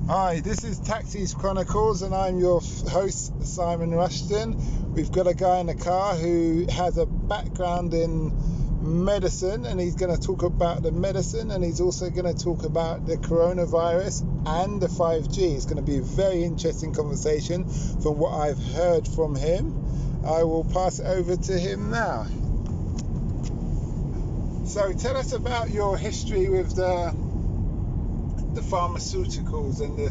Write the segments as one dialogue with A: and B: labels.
A: Hi, this is Taxis Chronicles and I'm your host, Simon Rushton. We've got a guy in the car who has a background in medicine, and he's going to talk about the medicine, and he's also going to talk about the coronavirus and the 5G. It's going to be a very interesting conversation from what I've heard from him. I will pass it over to him now. So tell us about your history with the pharmaceuticals and the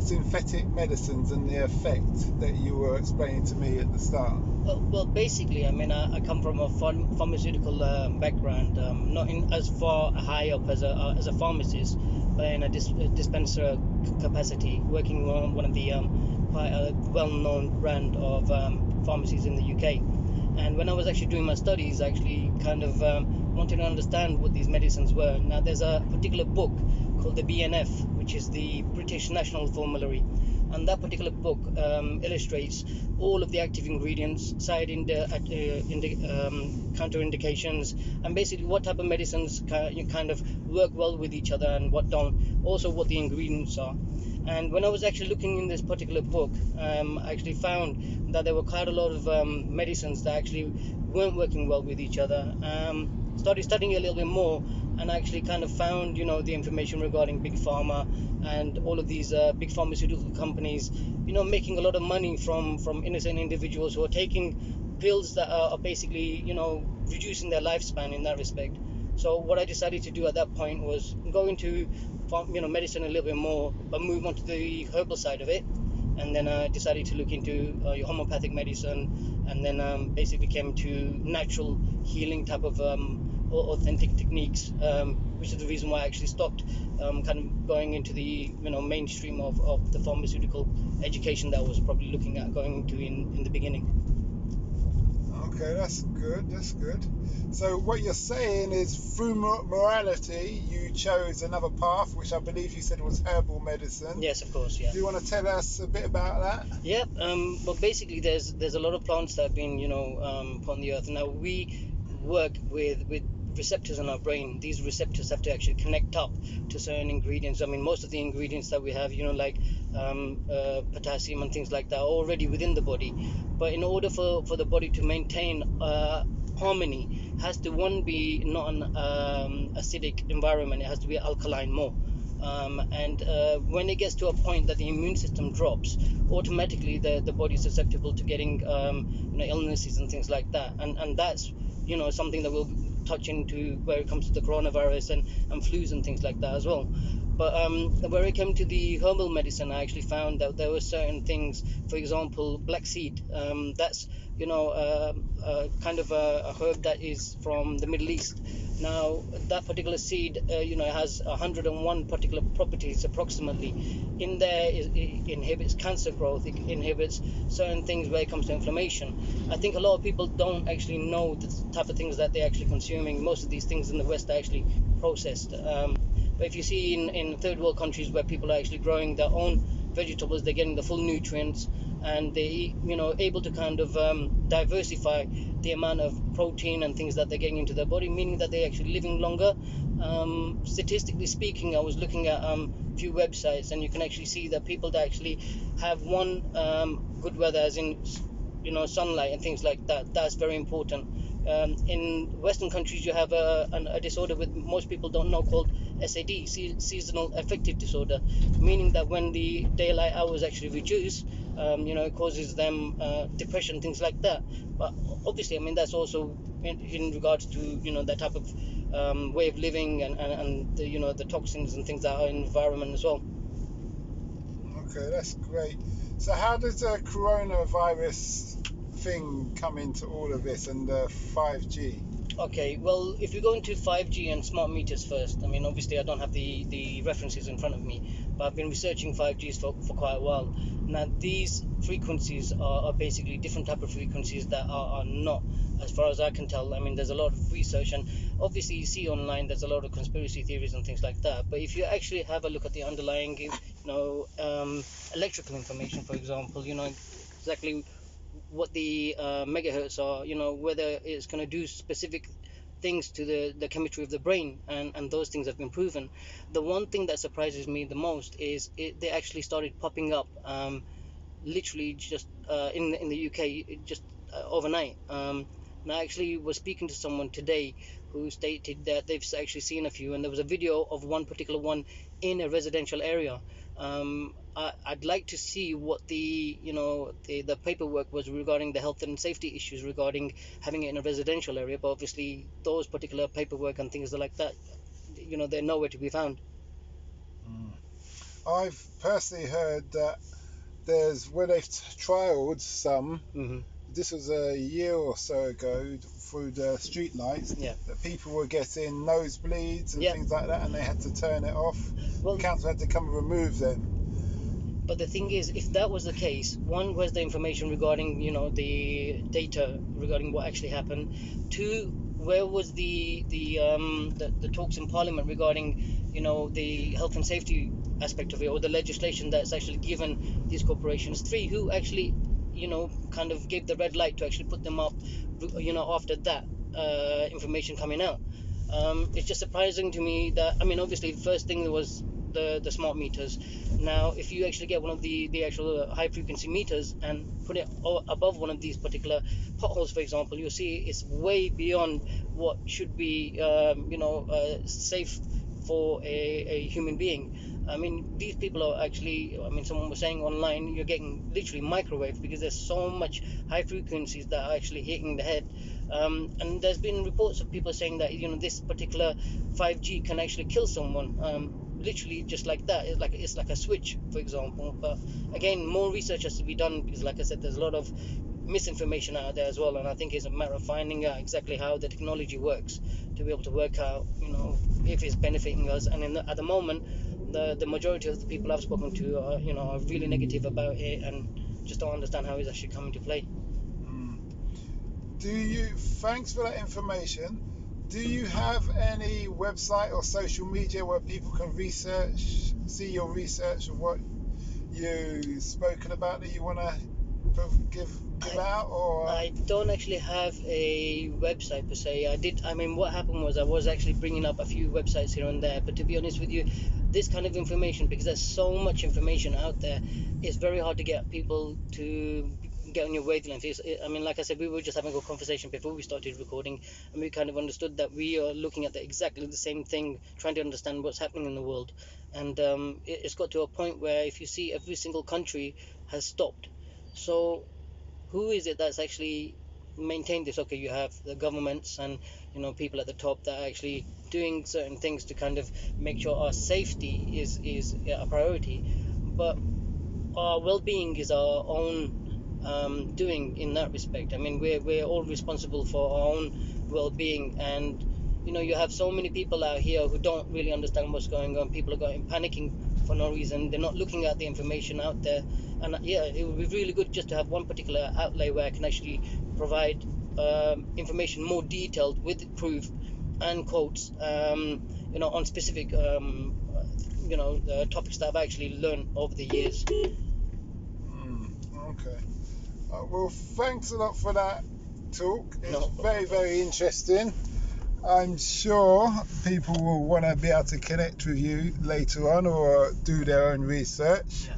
A: synthetic medicines and the effect that you were explaining to me at the start.
B: Well, basically, I come from a pharmaceutical background, not in as far high up as a pharmacist, but in a dispenser capacity, working on one of the quite a well-known brand of pharmacies in the UK. And when I was actually doing my studies, I actually kind of wanted to understand what these medicines were. Now, there's a particular book called the BNF, which is the British National Formulary, and that particular book illustrates all of the active ingredients, side counterindications, and basically what type of medicines kind of work well with each other and what don't, also what the ingredients are. And when I was actually looking in this particular book, I actually found that there were quite a lot of medicines that actually weren't working well with each other. Started studying a little bit more, and actually kind of found, the information regarding big pharma and all of these big pharmaceutical companies, making a lot of money from innocent individuals who are taking pills that are basically, reducing their lifespan in that respect. So what I decided to do at that point was go into, medicine a little bit more, but move on to the herbal side of it. And then I decided to look into homeopathic medicine, and then basically came to natural healing type of authentic techniques, which is the reason why I actually stopped kind of going into the mainstream of the pharmaceutical education that I was probably looking at going into in the beginning.
A: Okay, that's good. So what you're saying is, through morality, you chose another path, which I believe you said was herbal medicine.
B: Yes, of course, yeah.
A: Do you want to tell us a bit about that?
B: Yeah, well, basically, there's a lot of plants that have been, put on the earth. Now, we work with receptors in our brain. These receptors have to actually connect up to certain ingredients. I mean, most of the ingredients that we have, like potassium and things like that, are already within the body. But in order for the body to maintain harmony, has to be not an acidic environment. It has to be alkaline more. And when it gets to a point that the immune system drops, automatically the body is susceptible to getting illnesses and things like that. And that's something that we'll touch into where it comes to the coronavirus and flus and things like that as well. But where it came to the herbal medicine, I actually found that there were certain things, for example, black seed. That's kind of a herb that is from the Middle East. Now, that particular seed, has 101 particular properties approximately. In there, it inhibits cancer growth. It inhibits certain things where it comes to inflammation. I think a lot of people don't actually know the type of things that they're actually consuming. Most of these things in the West are actually processed. But if you see in third world countries where people are actually growing their own vegetables, they're getting the full nutrients, and they able to kind of diversify the amount of protein and things that they're getting into their body, meaning that they're actually living longer. Statistically speaking, I was looking at a few websites, and you can actually see that people that actually have one good weather, as in sunlight and things like that, that's very important. In Western countries, you have a disorder with most people don't know called SAD, seasonal affective disorder, meaning that when the daylight hours actually reduce, it causes them depression, things like that. But obviously, that's also in regards to that type of way of living and the toxins and things that are in the environment as well.
A: Okay, that's great. So how does the coronavirus thing come into all of this, and the 5G?
B: Okay, well, if we go into 5G and smart meters first, obviously I don't have the references in front of me, but I've been researching 5Gs for quite a while. Now, these frequencies are basically different type of frequencies that are not, as far as I can tell. There's a lot of research, and obviously you see online there's a lot of conspiracy theories and things like that. But if you actually have a look at the underlying, electrical information, for example, exactly what the megahertz are, whether it's going to do specific things to the chemistry of the brain, and those things have been proven. The one thing that surprises me the most is they actually started popping up, literally just in the UK, just overnight. And I actually was speaking to someone today who stated that they've actually seen a few, and there was a video of one particular one in a residential area. I'd like to see what the paperwork was regarding the health and safety issues regarding having it in a residential area. But obviously, those particular paperwork and things like that, they're nowhere to be found.
A: I've personally heard that there's where they've trialed some.
B: Mm-hmm.
A: This was a year or so ago through the street lights.
B: Yeah.
A: That people were getting nosebleeds and
B: Yeah.
A: things like that, and they had to turn it off.
B: Well,
A: the council had to come and remove them.
B: but the thing is, if that was the case, one, where's the information regarding, the data regarding what actually happened? Two, where was the talks in Parliament regarding, the health and safety aspect of it, or the legislation that's actually given these corporations? Three, who actually, kind of gave the red light to actually put them up, after that information coming out? It's just surprising to me that, obviously, the first thing was the smart meters. Now, if you actually get one of the actual high frequency meters and put it above one of these particular potholes, for example, you'll see it's way beyond what should be, safe for a human being. These people are actually, someone was saying online, you're getting literally microwave because there's so much high frequencies that are actually hitting the head. And there's been reports of people saying that, this particular 5G can actually kill someone. Literally just like that. It's like a switch, for example. But again, more research has to be done because, like I said, there's a lot of misinformation out there as well, and I think it's a matter of finding out exactly how the technology works to be able to work out, if it's benefiting us. And at the moment, the majority of the people I've spoken to are really negative about it and just don't understand how it's actually coming to play.
A: Thanks for that information. Do you have any website or social media where people can see your research of what you've spoken about that you want to give out? Or
B: I don't actually have a website per se. What happened was I was actually bringing up a few websites here and there, but to be honest with you, this kind of information, because there's so much information out there, it's very hard to get people to get on your wavelength. Like I said, we were just having a conversation before we started recording, and we kind of understood that we are looking at exactly the same thing, trying to understand what's happening in the world. And it's got to a point where if you see every single country has stopped. So who is it that's actually maintained this? Okay, you have the governments and people at the top that are actually doing certain things to kind of make sure our safety is a priority, but our well-being is our own doing in that respect. We're all responsible for our own well-being, and you have so many people out here who don't really understand what's going on. People are panicking for no reason. They're not looking at the information out there. And it would be really good just to have one particular outlet where I can actually provide information more detailed with proof and quotes, on specific, topics that I've actually learned over the years.
A: Okay. Well, thanks a lot for that talk. It's
B: No.
A: very, very interesting. I'm sure people will want to be able to connect with you later on or do their own research.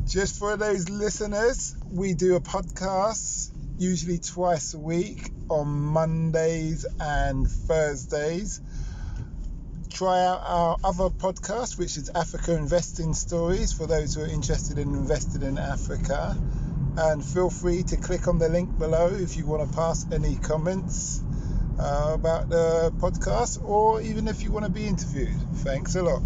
A: Just for those listeners, we do a podcast usually twice a week on Mondays and Thursdays. Try out our other podcast, which is Africa Investing Stories, for those who are interested in investing in Africa. And feel free to click on the link below if you want to pass any comments about the podcast, or even if you want to be interviewed. Thanks a lot.